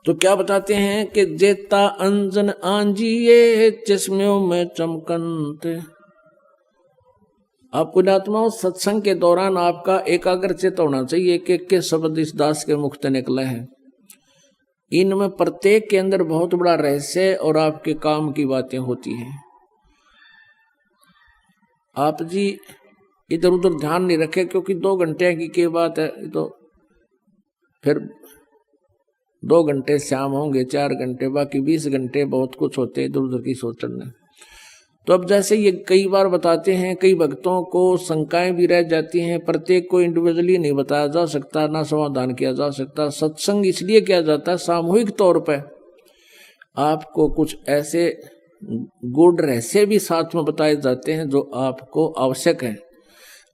तो क्या बताते हैं कि जेता अंजन आंजिए चश्मों में चमकनते। आप पुण्यात्माओं, सत्संग के दौरान आपका एकाग्रचित होना चाहिए कि के शब्द इस दास के मुख से निकले हैं। इनमें प्रत्येक के अंदर बहुत बड़ा रहस्य और आपके काम की बातें होती हैं। आप जी इधर उधर ध्यान नहीं रखे, क्योंकि 2 घंटे की क्या बात है, तो फिर 2 घंटे शाम होंगे, 4 घंटे, बाकी 20 घंटे बहुत कुछ होते हैं इधर उधर की सोचने। तो अब जैसे ये कई बार बताते हैं, कई भक्तों को शंकाएं भी रह जाती हैं, प्रत्येक को इंडिविजुअली नहीं बताया जा सकता, ना समाधान किया जा सकता। सत्संग इसलिए किया जाता है सामूहिक तौर पर, आपको कुछ ऐसे गुड रहस्य भी साथ में बताए जाते हैं जो आपको आवश्यक है।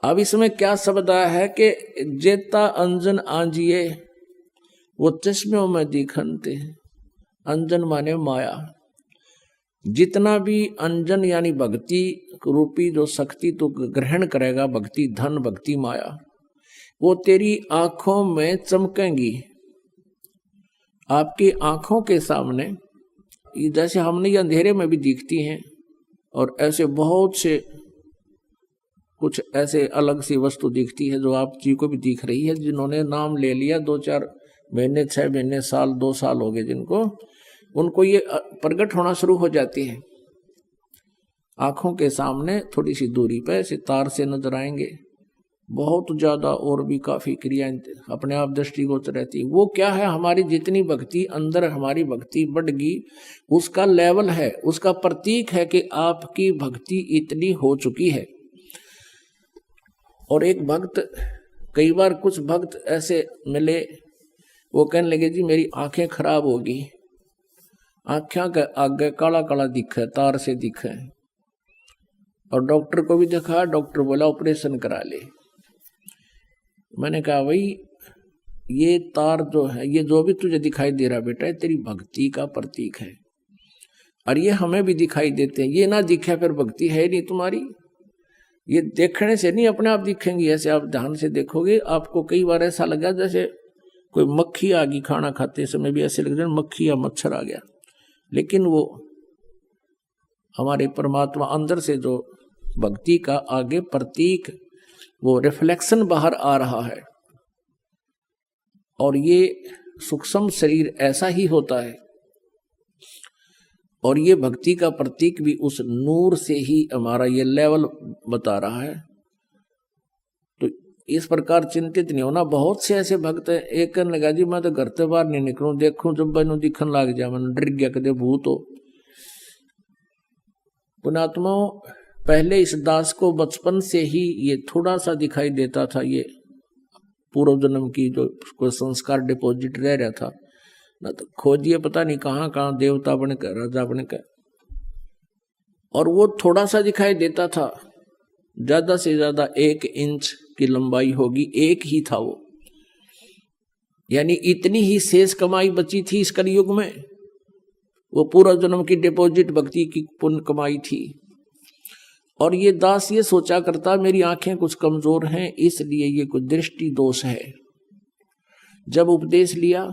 अब इसमें क्या शब्द आया है कि जेता अंजन आंजिए वो चश्मों में दिखनते। अंजन माने माया। जितना भी अंजन यानी भक्ति रूपी जो शक्ति तो ग्रहण करेगा, भक्ति धन, भक्ति माया, वो तेरी आंखों में चमकेंगी। आपकी आंखों के सामने जैसे हमने ये अंधेरे में भी दिखती हैं, और ऐसे बहुत से कुछ ऐसे अलग सी वस्तु दिखती है जो आप जी को भी दिख रही है। जिन्होंने नाम ले लिया 2-4 महीने, 6 महीने, साल, 2 साल हो गए जिनको, उनको ये प्रकट होना शुरू हो जाती है। आंखों के सामने थोड़ी सी दूरी पे सितार से नजर आएंगे, बहुत ज्यादा और भी काफी क्रियाएं अपने आप दृष्टिगोचर रहती। वो क्या है, हमारी जितनी भक्ति अंदर, हमारी भक्ति बढ़गी, उसका लेवल है, उसका प्रतीक है कि आपकी भक्ति इतनी हो चुकी है। और एक भक्त, कई बार कुछ भक्त ऐसे मिले, वो कहने लगे जी मेरी आंखें खराब होगी, आंखें के आगे काला काला दिखे, तार से दिखे, और डॉक्टर को भी दिखा, डॉक्टर बोला ऑपरेशन करा ले। मैंने कहा भाई ये तार जो है, ये जो भी तुझे दिखाई दे रहा बेटा, तेरी भक्ति का प्रतीक है, और ये हमें भी दिखाई देते हैं। ये ना दिखे फिर भक्ति है नहीं तुम्हारी। ये देखने से नहीं अपने आप दिखेंगी, ऐसे आप ध्यान से देखोगे, आपको कई बार ऐसा लगा जैसे कोई मक्खी आ गई, खाना खाते समय भी ऐसे लग रहा मक्खी या मच्छर आ गया, लेकिन वो हमारे परमात्मा अंदर से जो भक्ति का आगे प्रतीक, वो रिफ्लेक्शन बाहर आ रहा है। और ये सूक्ष्म शरीर ऐसा ही होता है, और ये भक्ति का प्रतीक भी उस नूर से ही हमारा ये लेवल बता रहा है। तो इस प्रकार चिंतित नहीं होना। बहुत से ऐसे भक्त हैं, एक कहने लगा जी मैं तो घर से बाहर नहीं निकलूं, देखूं जब मैंने दिखन लग जाए, मैंने डर गया कदे भूत हो। पुण्यात्माओं, पहले इस दास को बचपन से ही ये थोड़ा सा दिखाई देता था, ये पूर्व जन्म की जो कोई संस्कार डिपॉजिट रह रहा था ना, तो खोजिए पता नहीं कहाँ कहाँ देवता बनकर, राजा बनकर, और वो थोड़ा सा दिखाई देता था। ज्यादा से ज्यादा 1 इंच की लंबाई होगी, एक ही था वो, यानी इतनी ही शेष कमाई बची थी इस कलयुग में। वो पूर्व जन्म की डिपॉजिट भक्ति की पुण्य कमाई थी। और ये दास ये सोचा करता मेरी आंखें कुछ कमजोर हैं, इसलिए ये कुछ दृष्टि दोष है। जब उपदेश लिया,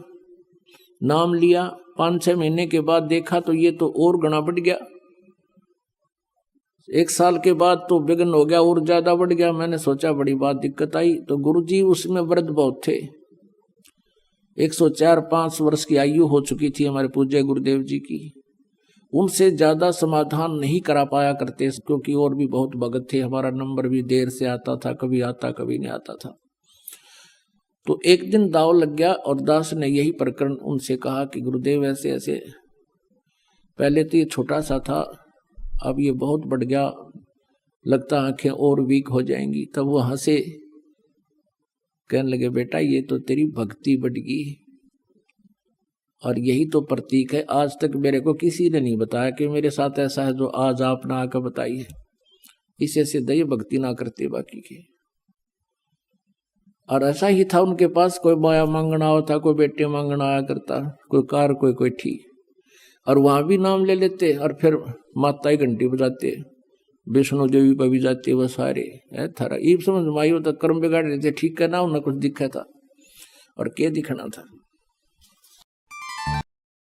नाम लिया, 5-6 महीने के बाद देखा तो ये तो और गणा बढ़ गया। 1 साल के बाद तो विघ्न हो गया, और ज्यादा बढ़ गया। मैंने सोचा बड़ी बात दिक्कत आई। तो गुरुजी उसमें वृद्ध बहुत थे, 104-105 वर्ष की आयु हो चुकी थी हमारे पूज्य गुरुदेव जी की। उनसे ज्यादा समाधान नहीं करा पाया करते, क्योंकि और भी बहुत भगत थे। हमारा नंबर भी देर से आता था, कभी आता कभी नहीं आता था। तो एक दिन दाव लग गया, और दास ने यही प्रकरण उनसे कहा कि गुरुदेव ऐसे ऐसे, पहले तो ये छोटा सा था, अब ये बहुत बढ़ गया, लगता आंखें और वीक हो जाएंगी। तब वो हंसे, कहने लगे बेटा ये तो तेरी भक्ति बढ़ गई, और यही तो प्रतीक है। आज तक मेरे को किसी ने नहीं बताया कि मेरे साथ ऐसा है जो आज आपने आकर बताई है। इसे सिद्ध ये भक्ति ना करते बाकी के। और ऐसा ही था उनके पास, कोई माया मांगना होता, कोई बेटे मांगना आया करता, कोई कार, कोई ठी, और वहां भी नाम ले लेते, और फिर माता ही घंटी बजाते, विष्णु देवी पर भी जाते, वो सारे थारा ये समझ माई होता कर्म बिगाड़ देते। ठीक है ना, उन्हें कुछ दिखा था और क्या दिखना था।